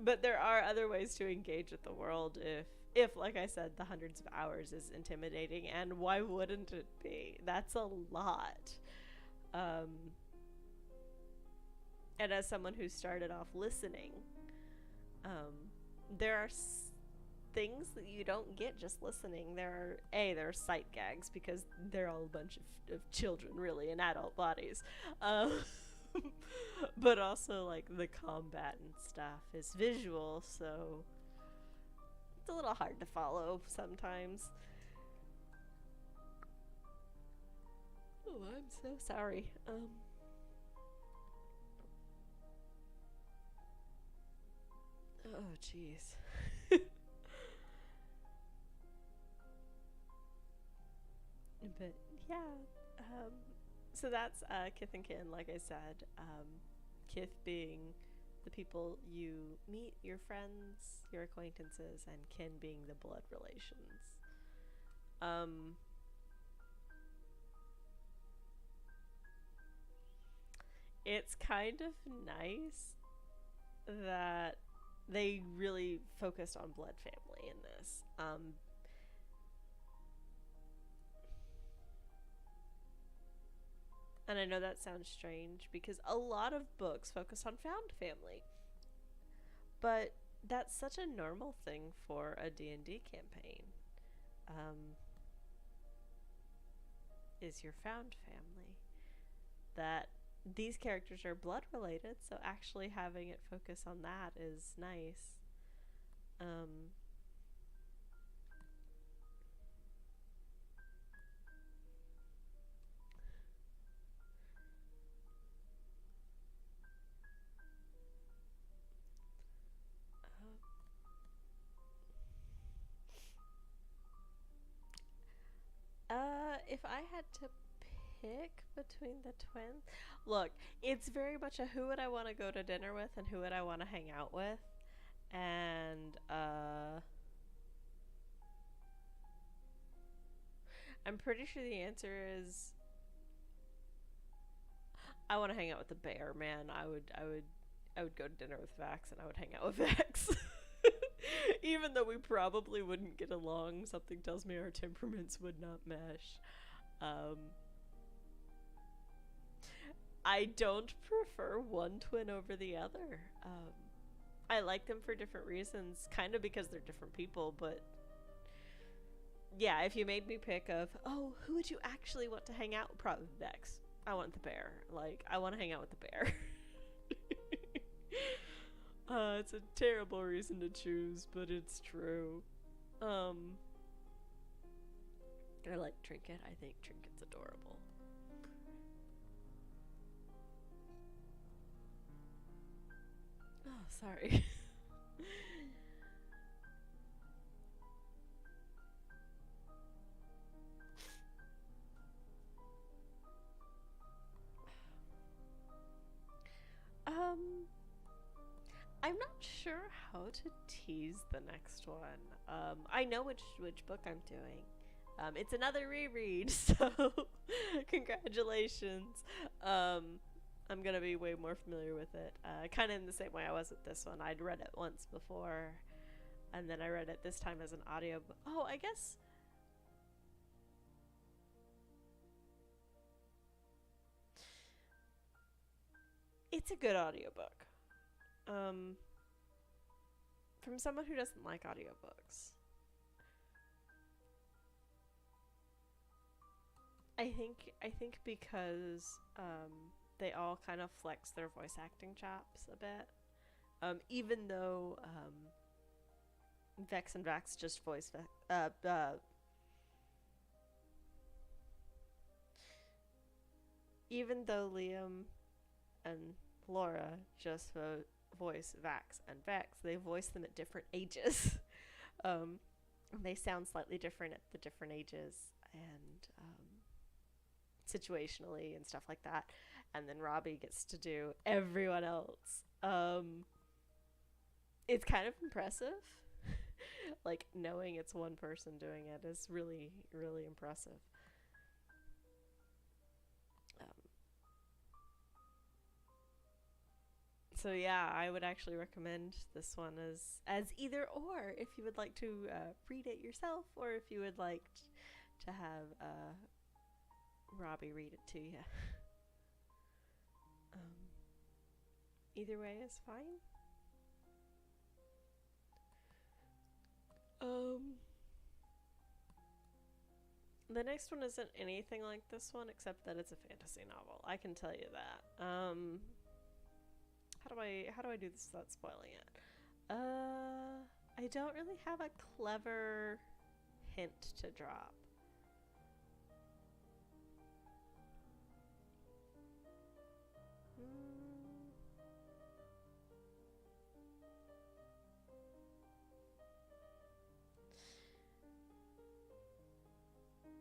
But there are other ways to engage with the world if, like I said, the hundreds of hours is intimidating, and why wouldn't it be? That's a lot. And as someone who started off listening, there are things that you don't get just listening. There are sight gags because they're all a bunch of children, really, in adult bodies. But also, like, the combat and stuff is visual, so it's a little hard to follow sometimes. Oh, I'm so sorry. Oh, jeez. But yeah, so that's Kith and Kin, like I said. Kith being the people you meet, your friends, your acquaintances, and Kin being the blood relations. It's kind of nice that they really focused on blood family in this. And I know that sounds strange because a lot of books focus on found family. But that's such a normal thing for a D&D campaign. Is your found family. That these characters are blood related, so actually having it focus on that is nice. If I had to pick between the twins, look, it's very much a who would I want to go to dinner with and who would I want to hang out with, and I'm pretty sure the answer is I want to hang out with the bear, man. I would go to dinner with Vax and I would hang out with Vax. Even though we probably wouldn't get along, something tells me our temperaments would not mesh. I don't prefer one twin over the other. I like them for different reasons, kind of because they're different people, but yeah, if you made me pick of, oh, who would you actually want to hang out with? Probably Vex. I want the bear. Like, I want to hang out with the bear. It's a terrible reason to choose, but it's true. I like Trinket. I think Trinket's adorable. Oh, sorry. I'm not sure how to tease the next one. I know which book I'm doing. It's another reread, so congratulations. I'm gonna be way more familiar with it. Kind of in the same way I was with this one. I'd read it once before, and then I read it this time as an audiobook. Oh, I guess. It's a good audiobook. From someone who doesn't like audiobooks. I think because they all kind of flex their voice acting chops a bit. Even though Vex and Vax just voice even though Liam and Laura just voice Vax and Vex, they voice them at different ages. They sound slightly different at the different ages, and situationally and stuff like that. And then Robbie gets to do everyone else. It's kind of impressive. Like, knowing it's one person doing it is really, really impressive. So yeah, I would actually recommend this one as either or, if you would like to read it yourself, or if you would like to have Robbie read it to you. Either way is fine. The next one isn't anything like this one, except that it's a fantasy novel. I can tell you that. How do I do this without spoiling it? I don't really have a clever hint to drop.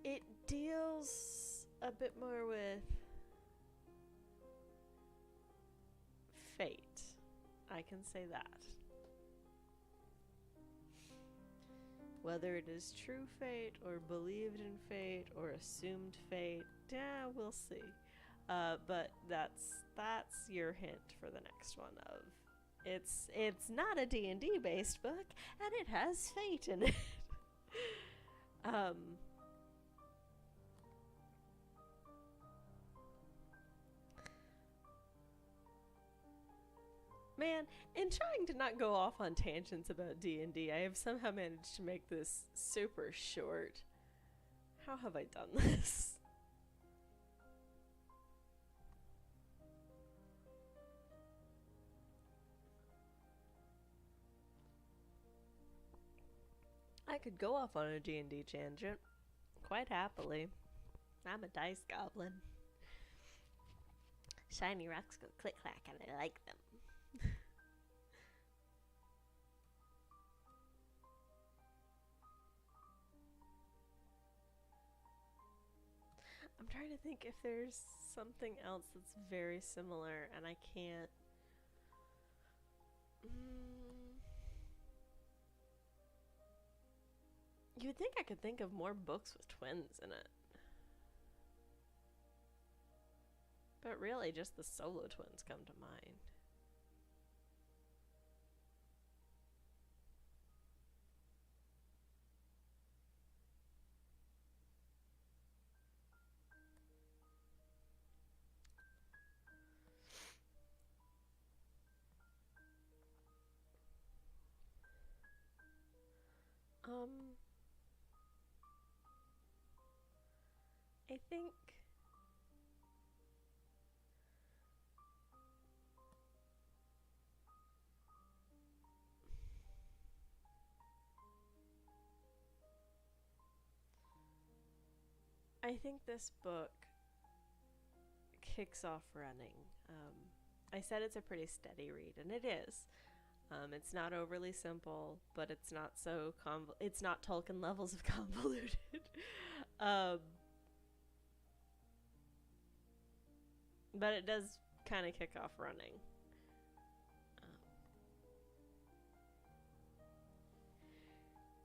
It deals a bit more with fate. I can say that. Whether it is true fate, or believed in fate, or assumed fate, yeah, we'll see. But that's your hint for the next one. Of it's not a D&D based book, and it has fate in it. Man, in trying to not go off on tangents about D&D, I have somehow managed to make this super short. How have I done this? I could go off on a D&D tangent quite happily. I'm a dice goblin. Shiny rocks go click clack and I like them. I'm trying to think if there's something else that's very similar, and I can't. You'd think I could think of more books with twins in it. But really, just the solo twins come to mind. Um, I think I think this book kicks off running. I said it's a pretty steady read, and it is. It's not overly simple, but it's not so it's not Tolkien levels of convoluted. um, but it does kind of kick off running. Um,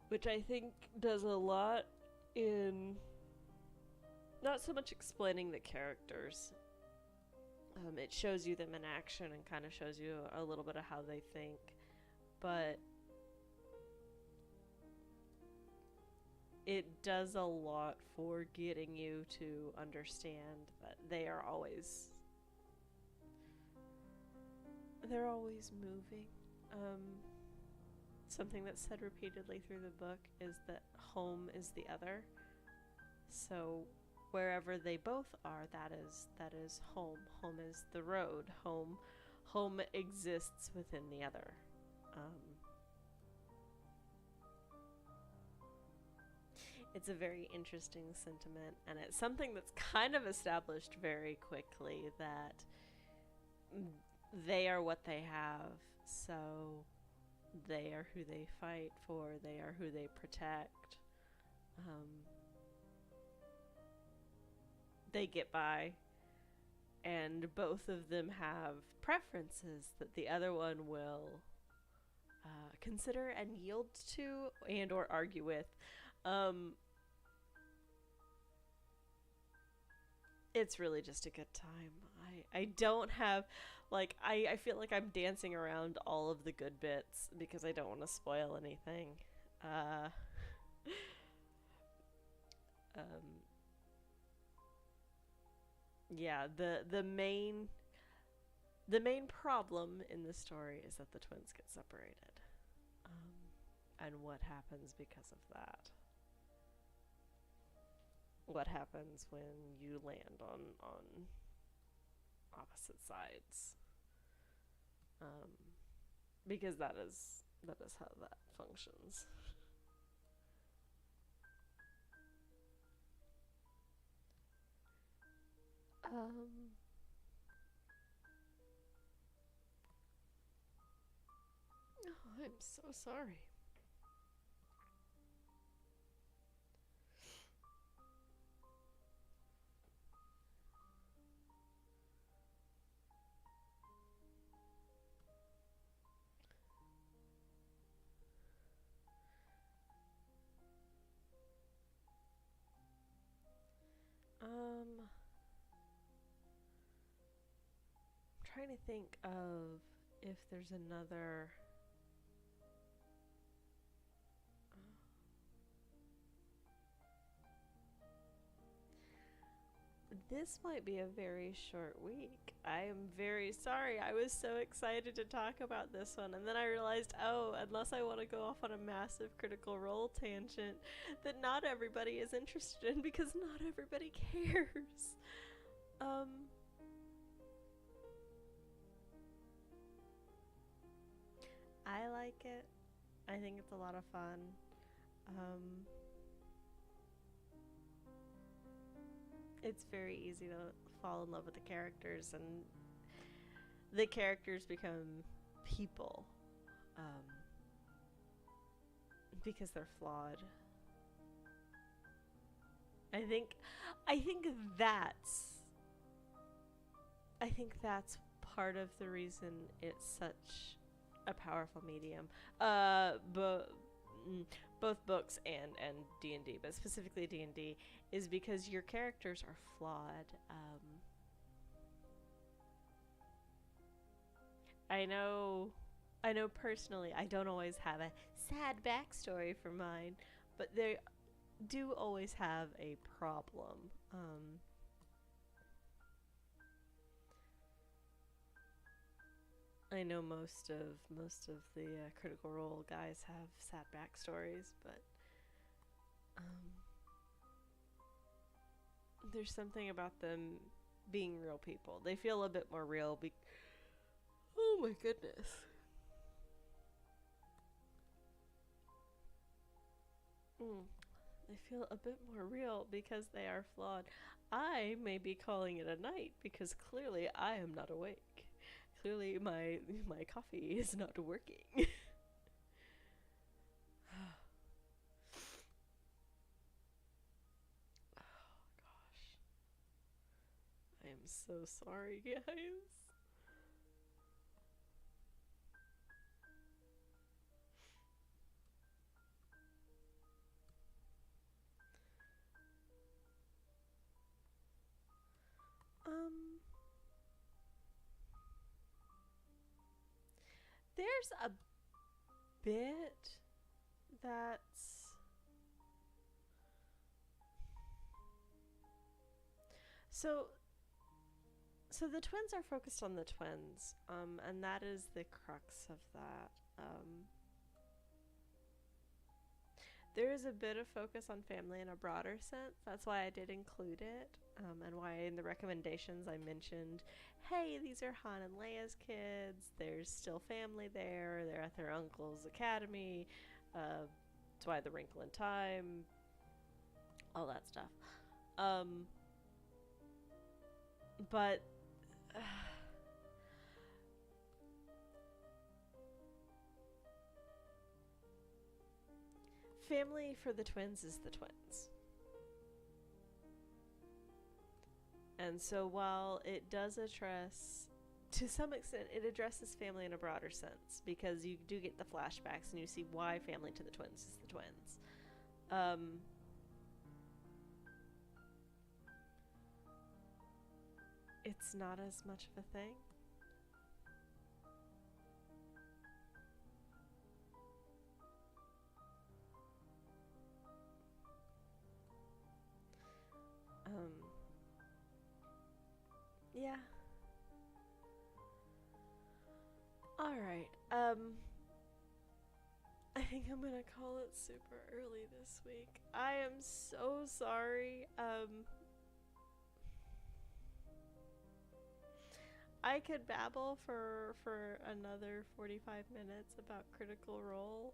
which I think does a lot in not so much explaining the characters. It shows you them in action and kind of shows you a little bit of how they think, but it does a lot for getting you to understand that they're always moving. Something that's said repeatedly through the book is that home is the other. So wherever they both are, that is home. Home is the road. Home exists within the other. It's a very interesting sentiment, and it's something that's kind of established very quickly that they are what they have, so they are who they fight for, they are who they protect. They get by, and both of them have preferences that the other one will consider and yield to and or argue with. It's really just a good time. I don't have, like, I feel like I'm dancing around all of the good bits because I don't want to spoil anything. Uh, um, yeah, the main problem in the story is that the twins get separated, and what happens because of that. What happens when you land on opposite sides? Um, because that is how that functions. Um, oh, I'm so sorry. I'm trying to think of if there's another. This might be a very short week. I am very sorry. I was so excited to talk about this one, and then I realized, oh, unless I want to go off on a massive Critical Role tangent that not everybody is interested in because not everybody cares. Um, I like it. I think it's a lot of fun. Um, it's very easy to fall in love with the characters, and the characters become people, um, because they're flawed. I think, I think that's, I think that's part of the reason it's such a powerful medium. But both books and D&D, but specifically D&D, is because your characters are flawed. I know, I know personally, I don't always have a sad backstory for mine, but they do always have a problem. I know most of the Critical Role guys have sad backstories, but Um, there's something about them being real people. They feel a bit more real. Oh my goodness. Mm. They feel a bit more real because they are flawed. I may be calling it a night because clearly I am not awake. Clearly my coffee is not working. I am so sorry, guys. Um, there's a bit that's so so the twins are focused on the twins, and that is the crux of that. There is a bit of focus on family in a broader sense. That's why I did include it, and why in the recommendations I mentioned, hey, these are Han and Leia's kids. There's still family there. They're at their uncle's academy. That's why the Wrinkle in Time, all that stuff. Um, but family for the twins is the twins. And so while it does address, to some extent, it addresses family in a broader sense because you do get the flashbacks and you see why family to the twins is the twins. It's not as much of a thing. Um, yeah. Alright, I think I'm gonna call it super early this week. I am so sorry. I could babble for another 45 minutes about Critical Role,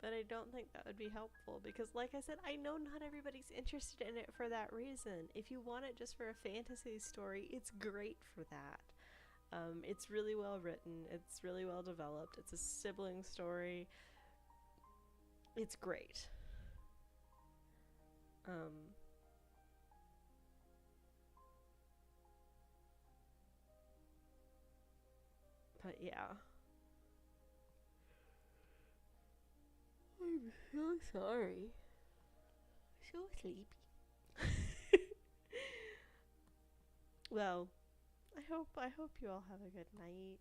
but I don't think that would be helpful because, like I said, I know not everybody's interested in it for that reason. If you want it just for a fantasy story, it's great for that. It's really well written, it's really well developed, it's a sibling story. It's great. Um, but yeah. I'm so sorry. So sleepy. Well, I hope you all have a good night.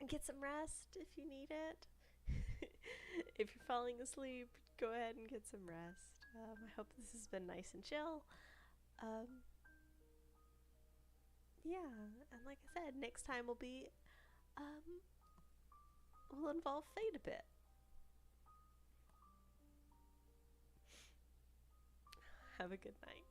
Get some rest if you need it. If you're falling asleep, go ahead and get some rest. I hope this has been nice and chill. Um, yeah, and like I said, next time um, will involve fate a bit. Have a good night.